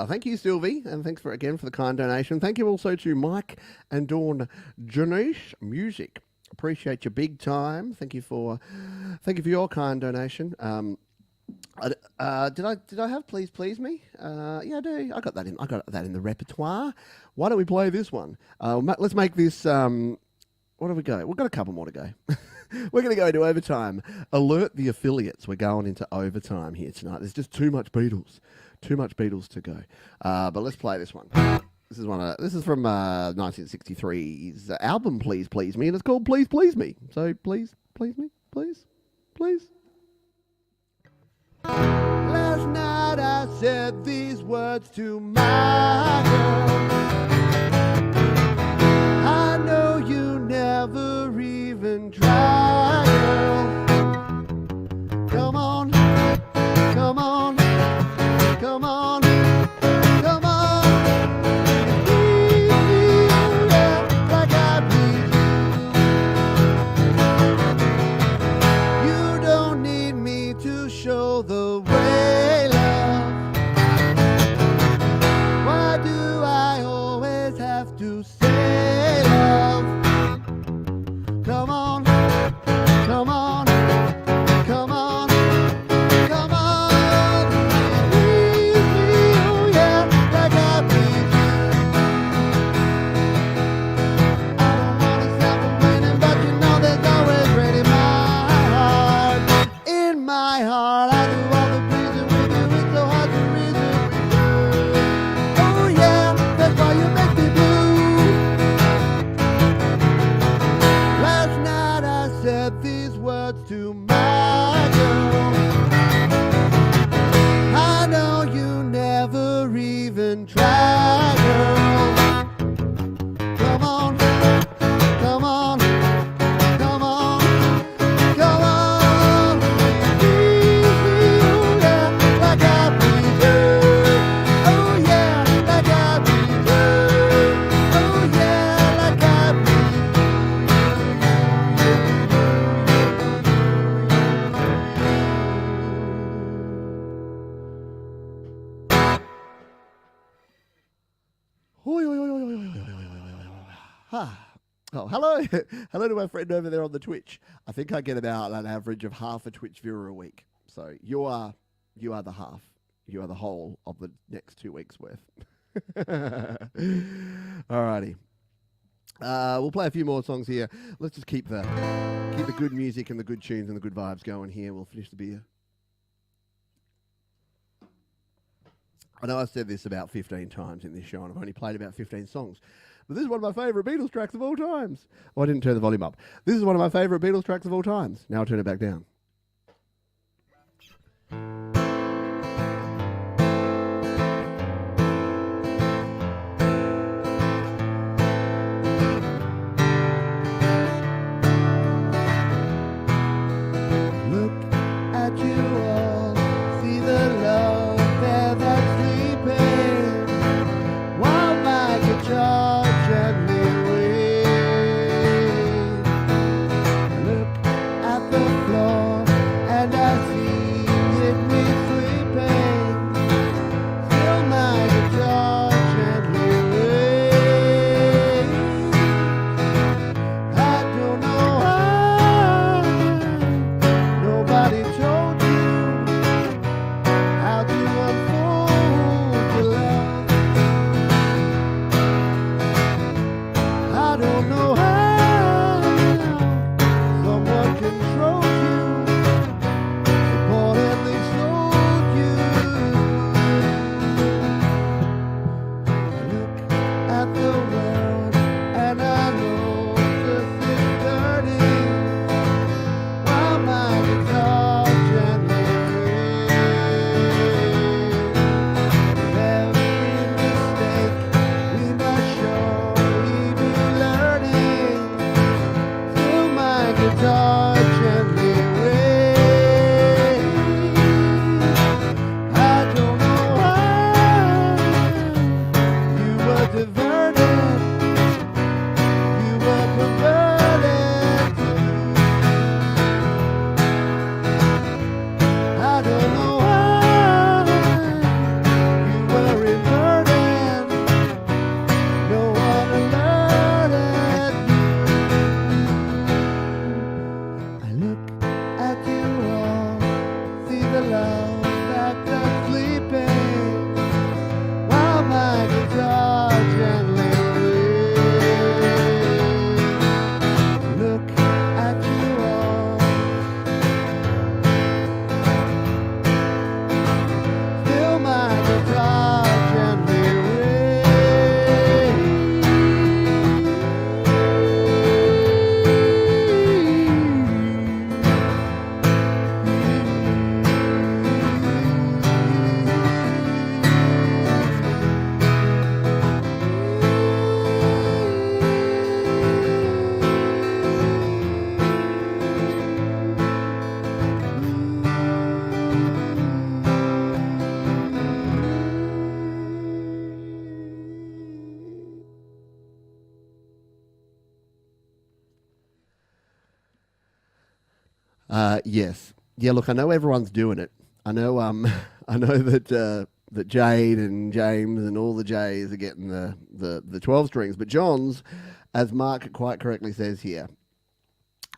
Thank you, Sylvie, and thanks for the kind donation. Thank you also to Mike and Dawn Janice Music. Appreciate you big time. Thank you for your kind donation. Did I have Please Please Me? Yeah, I do. I got that in the repertoire. Why don't we play this one? Let's make this. What have we got? We've got a couple more to go. We're going to go into overtime. Alert the affiliates. We're going into overtime here tonight. There's just too much Beatles. Too much Beatles to go. But let's play this one. This is from 1963's album Please Please Me, and it's called Please Please Me. So please, please me, please, please. Last night I said these words to my girl. I know you never even tried, girl. Come on, come on, come on, come on. Please me, yeah, like I please you. You don't need me to show the way, love. Why do I always even try, girl. Come on, come on, come on, come on. Please feel that like I please you. Oh yeah, like I please you. Oh yeah, like I Oh, hello. Hello to my friend over there on the Twitch. I think I get about an average of half a Twitch viewer a week. So you are the half. You are the whole of the next 2 weeks worth. Alrighty. We'll play a few more songs here. Let's just keep the good music and the good tunes and the good vibes going here. We'll finish the beer. I know I've said this about 15 times in this show, and I've only played about 15 songs. But this is one of my favourite Beatles tracks of all times. Oh, I didn't turn the volume up. This is one of my favourite Beatles tracks of all times. Now I'll turn it back down. Look at you all, see the love there that's sleeping, while my guitar gently waves. Look at the floor and I see it me sleeping, still my guitar gently waves. I don't know why nobody told you how to unfold your love. I don't know how someone controlled you, importantly sold you. I look at the world and I know just it's dirty, while my guitar gently waves. Every mistake we must surely be learning, till my guitar gently waves. I don't know why you were diverted, you were perverted too. I don't know why you were inverted, no one alerted you. I look at you all, see the love that does sleeping, while my guitar gently waves. Look at you all, still my guitar gently Yes. Yeah, look, I know everyone's doing it. I know I know that Jade and James and all the J's are getting the 12 strings, but John's, as Mark quite correctly says here,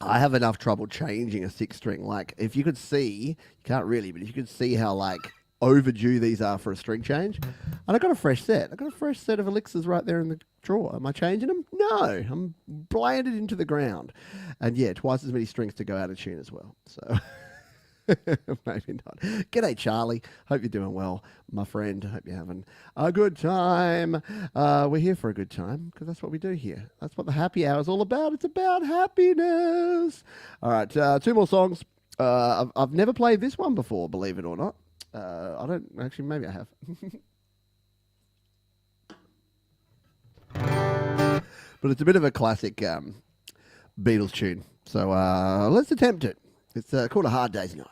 I have enough trouble changing a 6 string. Like, if you could see, you can't really, but if you could see how like overdue these are for a string change. And I got a fresh set. I got a fresh set of elixirs right there in the drawer. Am I changing them? No, I'm blanded into the ground. And yeah, twice as many strings to go out of tune as well. So maybe not. G'day, Charlie. Hope you're doing well, my friend. Hope you're having a good time. We're here for a good time because that's what we do here. That's what the happy hour is all about. It's about happiness. All right, 2 more songs. I've never played this one before, believe it or not. I don't actually. Maybe I have. But it's a bit of a classic Beatles tune. So let's attempt it. It's called A Hard Day's Night.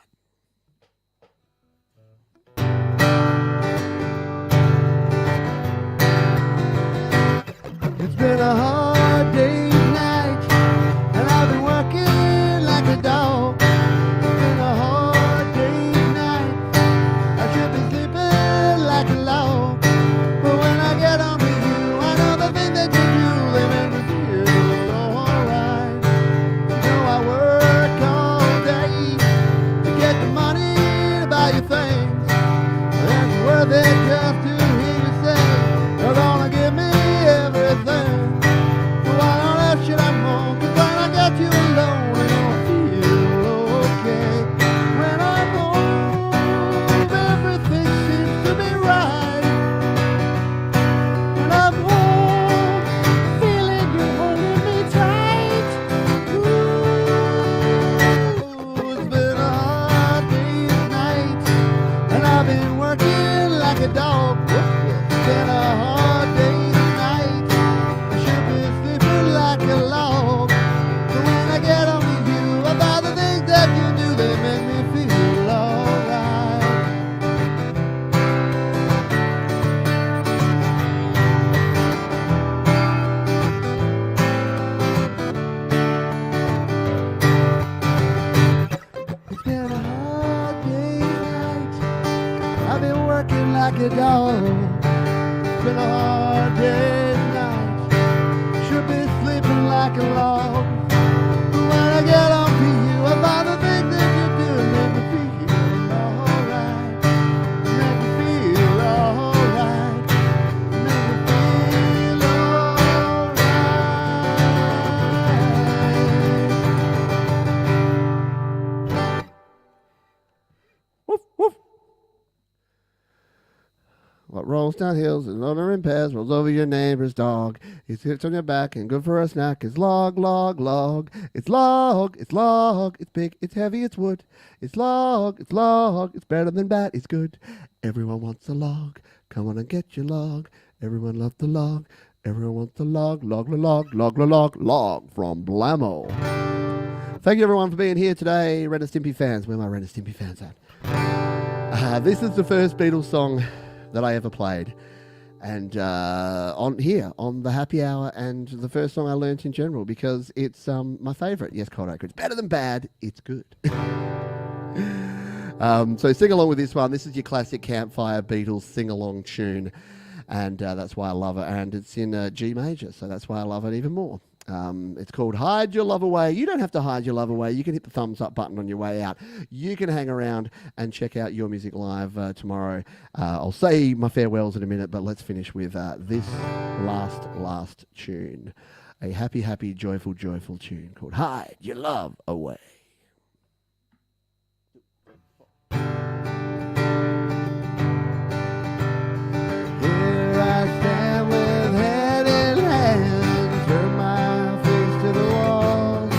It's been a hard day's night, and I've been working like a dog. It's been a hard day's night. I should be sleeping like a log. But when I get on with you, I know the thing that you do, they make me feel alright. You know I work all day to get the money to buy you things. And it's worth it just to hear you say, you're gonna give me everything. So why on earth should I moan? 'Cause when I got you alone, I don't feel okay. When I'm home, everything seems to be right. When I'm home, feeling you holding me tight. Ooh, it's been a hard day's night, and I've been working like a dog. It's been a hard day's night. I should be sleeping like a log. But when I get on with you, about the things that you do, they make me feel alright. It's been a hard day's night. I've been working like a dog. It's been a hard day's night. Should be sleeping like a log. But when I get on to you, about the things that you do, make me feel alright. Make me feel alright. Make me feel alright. Woof, woof. What rolls down hills and loner in pairs, rolls over your neighbor's dog. It sits on your back and good for a snack. It's log, log, log. It's log, it's log. It's big, it's heavy, it's wood. It's log, it's log. It's better than bad, it's good. Everyone wants a log. Come on and get your log. Everyone loves the log. Everyone wants the log. Log, log, log, log, log, log from Blammo. Thank you everyone for being here today. Ren and Stimpy fans. Where are my Ren and Stimpy fans at? This is the first Beatles song that I ever played, and on the Happy Hour, and the first song I learnt in general, because it's my favourite. Yes, Cold Acre. It's better than bad. It's good. So sing along with this one. This is your classic campfire Beatles sing-along tune, and that's why I love it. And it's in G major, so that's why I love it even more. It's called Hide Your Love Away. You don't have to hide your love away. You can hit the thumbs up button on your way out. You can hang around and check out Your Music Live tomorrow. I'll say my farewells in a minute, but let's finish with this last tune. A happy, happy, joyful, joyful tune called Hide Your Love Away. Here I stand with head in hand, turn my face to the wall.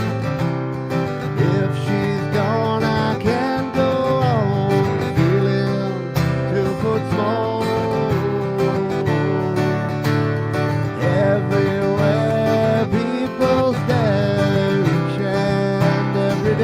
If she's gone, I can't go on, feeling 2 foot small. Everywhere people stare each and every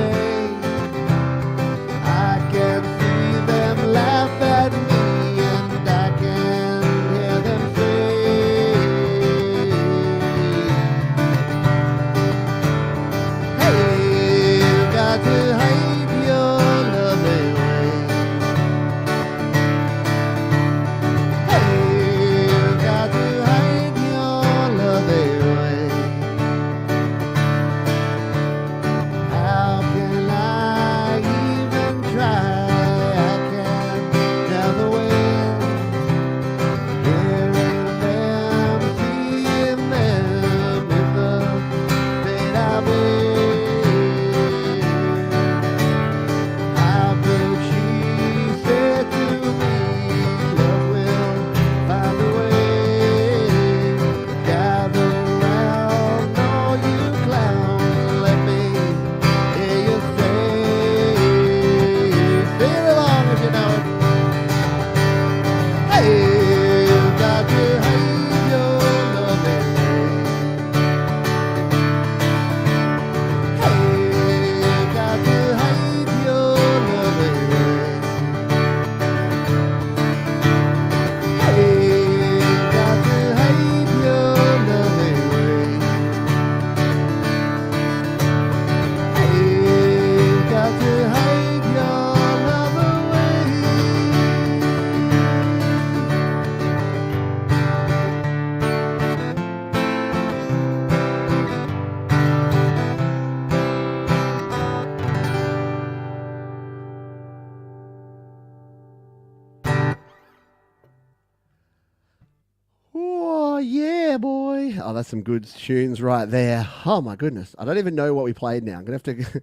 Oh, yeah, boy. Oh, that's some good tunes right there. Oh, my goodness. I don't even know what we played now. I'm going to have to,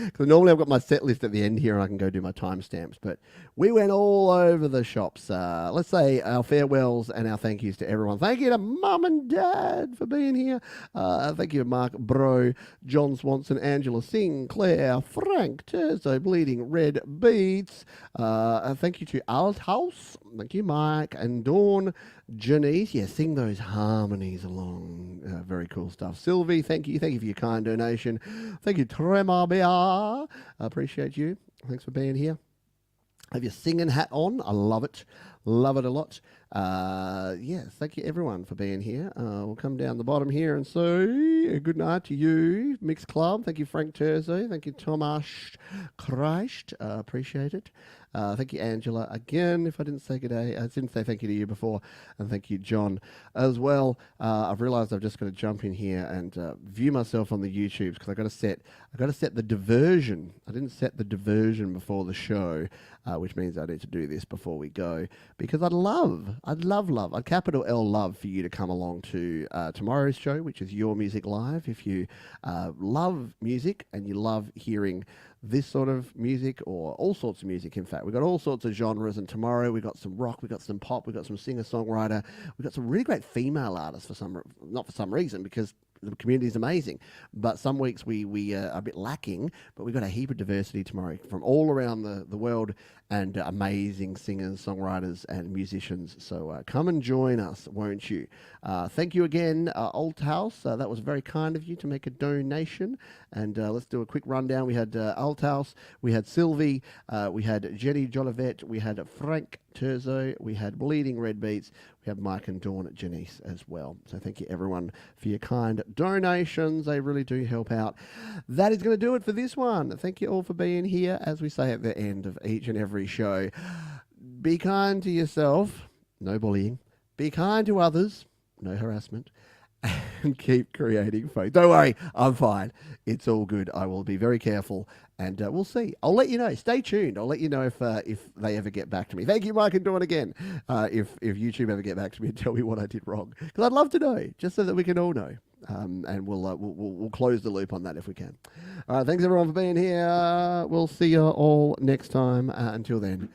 because normally I've got my set list at the end here and I can go do my timestamps, but we went all over the shops. Let's say our farewells and our thank yous to everyone. Thank you to Mum and Dad for being here. Thank you to Mark Bro, John Swanson, Angela Sinclair, Frank Terzo, Bleeding Red Beats. Thank you to Alt House. Thank you, Mike and Dawn. Janice, yeah, sing those harmonies along. Very cool stuff. Sylvie, thank you. Thank you for your kind donation. Thank you, Tremabia. I appreciate you. Thanks for being here. Have your singing hat on. I love it. Love it a lot. Yes, thank you everyone for being here. We'll come down the bottom here and say a good night to you, Mixed Club. Thank you, Frank Terzo. Thank you, Tomasz Christ. Appreciate it. Thank you, Angela. Again, if I didn't say good day, I didn't say thank you to you before. And thank you, John, as well. I've realized I've just got to jump in here and view myself on the YouTubes because I've got to set the diversion. I didn't set the diversion before the show, which means I need to do this before we go because I'd capital L love for you to come along to tomorrow's show, which is Your Music Live. If you love music and you love hearing this sort of music or all sorts of music, in fact, we've got all sorts of genres, and tomorrow we've got some rock, we've got some pop, we've got some singer-songwriter, we've got some really great female artists not for some reason, because the community is amazing, but some weeks we are a bit lacking, but we've got a heap of diversity tomorrow from all around the world, and amazing singers, songwriters, and musicians. So come and join us, won't you? Thank you again, Old House. That was very kind of you to make a donation. And let's do a quick rundown. We had Old House, we had Sylvie, we had Jenny Jolivet, we had Frank Terzo, we had Bleeding Red Beats, we have Mike and Dawn at Janice as well. So thank you everyone for your kind donations. They really do help out. That is going to do it for this one. Thank you all for being here. As we say at the end of each and every show, be kind to yourself, no bullying. Be kind to others, no harassment. And keep creating folk. Don't worry, I'm fine. It's all good. I will be very careful, and we'll see. I'll let you know. Stay tuned. I'll let you know if they ever get back to me. Thank you, Mike, and Dawn again. If YouTube ever get back to me and tell me what I did wrong, because I'd love to know, just so that we can all know. And we'll close the loop on that if we can. All right, thanks everyone for being here. We'll see you all next time. Until then,